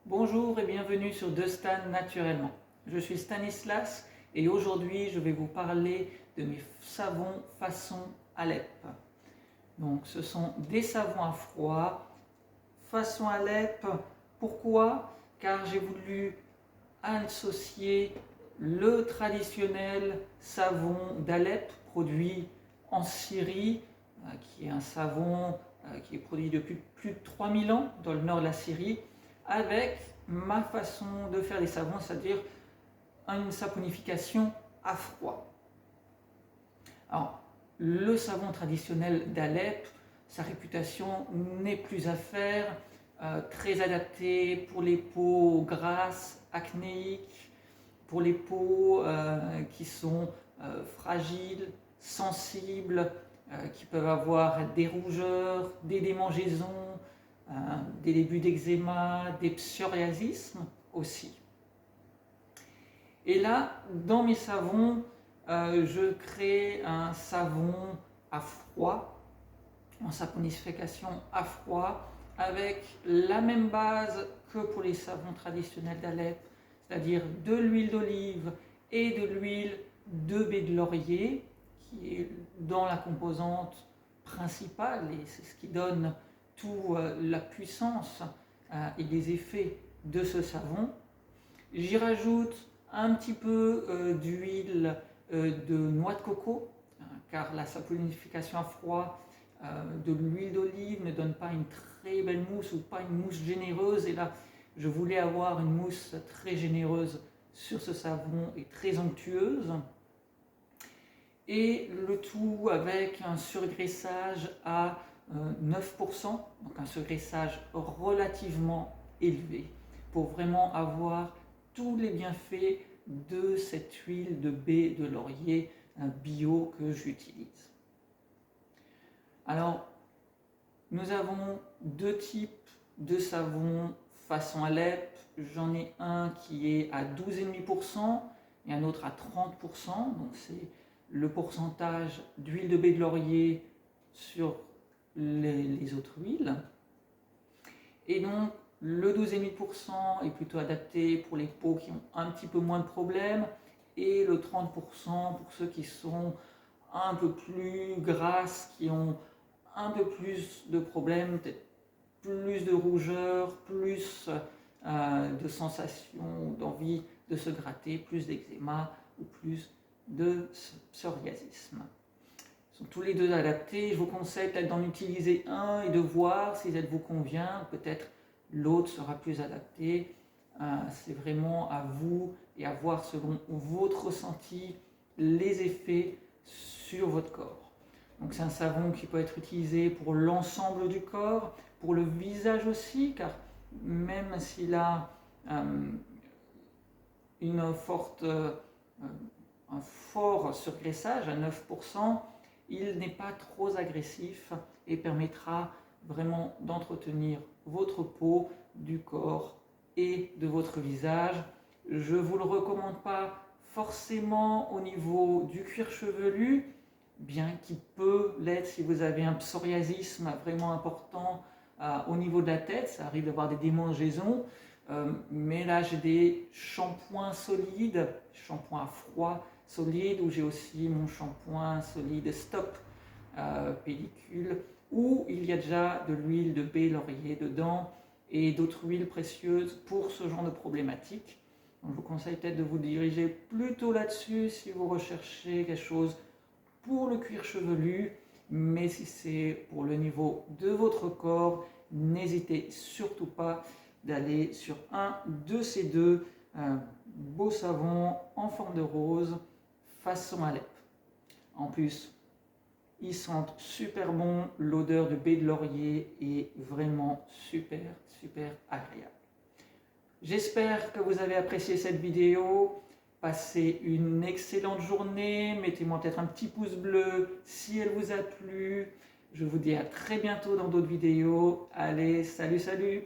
Bonjour et bienvenue sur De Stan Naturellement. Je suis Stanislas et aujourd'hui je vais vous parler de mes savons façon Alep. Donc ce sont des savons à froid façon Alep. Pourquoi? Car j'ai voulu associer le traditionnel savon d'Alep produit en Syrie, qui est un savon qui est produit depuis plus de 3000 ans dans le nord de la Syrie, avec ma façon de faire les savons, c'est-à-dire une saponification à froid. Alors, le savon traditionnel d'Alep, sa réputation n'est plus à faire, très adapté pour les peaux grasses, acnéiques, pour les peaux qui sont fragiles, sensibles, qui peuvent avoir des rougeurs, des démangeaisons, des débuts d'eczéma, des psoriasismes aussi. Et là, dans mes savons, je crée un savon à froid, en saponification à froid, avec la même base que pour les savons traditionnels d'Alep, c'est-à-dire de l'huile d'olive et de l'huile de baie de laurier, qui est dans la composante principale, et c'est ce qui donne toute la puissance et les effets de ce savon. J'y rajoute un petit peu d'huile de noix de coco, car la saponification à froid de l'huile d'olive ne donne pas une très belle mousse ou pas une mousse généreuse, et là je voulais avoir une mousse très généreuse sur ce savon et très onctueuse, et le tout avec un surgraissage à 9%, donc un surgraissage relativement élevé, pour vraiment avoir tous les bienfaits de cette huile de baie de laurier bio que j'utilise. Alors, nous avons deux types de savons façon Alep. J'en ai un qui est à 12,5% et un autre à 30%. Donc c'est le pourcentage d'huile de baie de laurier sur les autres huiles. Et donc le 12,5% est plutôt adapté pour les peaux qui ont un petit peu moins de problèmes, et le 30% pour ceux qui sont un peu plus grasses, qui ont un peu plus de problèmes, peut-être plus de rougeur, plus de sensations, d'envie de se gratter, plus d'eczéma ou plus de psoriasisme. Ils sont tous les deux adaptés. Je vous conseille peut-être d'en utiliser un et de voir si ça vous convient. Peut-être l'autre sera plus adapté. C'est vraiment à vous et à voir selon votre ressenti les effets sur votre corps. Donc c'est un savon qui peut être utilisé pour l'ensemble du corps, pour le visage aussi, car même s'il a un fort surgraissage à 9%, il n'est pas trop agressif et permettra vraiment d'entretenir votre peau, du corps et de votre visage. Je ne vous le recommande pas forcément au niveau du cuir chevelu, bien qu'il peut l'être si vous avez un psoriasisme vraiment important au niveau de la tête. Ça arrive d'avoir des démangeaisons, mais là j'ai des shampoings solides, shampoings à froid solide, où j'ai aussi mon shampoing solide Stop pellicule, où il y a déjà de l'huile de baie laurier dedans et d'autres huiles précieuses pour ce genre de problématique. Donc je vous conseille peut-être de vous diriger plutôt là-dessus si vous recherchez quelque chose pour le cuir chevelu, mais si c'est pour le niveau de votre corps, n'hésitez surtout pas d'aller sur un de ces deux beaux savons en forme de rose façon Alep. En plus, ils sentent super bon, l'odeur de baie de laurier est vraiment super agréable. J'espère que vous avez apprécié cette vidéo. Passez une excellente journée, mettez-moi peut-être un petit pouce bleu si elle vous a plu. Je vous dis à très bientôt dans d'autres vidéos. Allez, salut!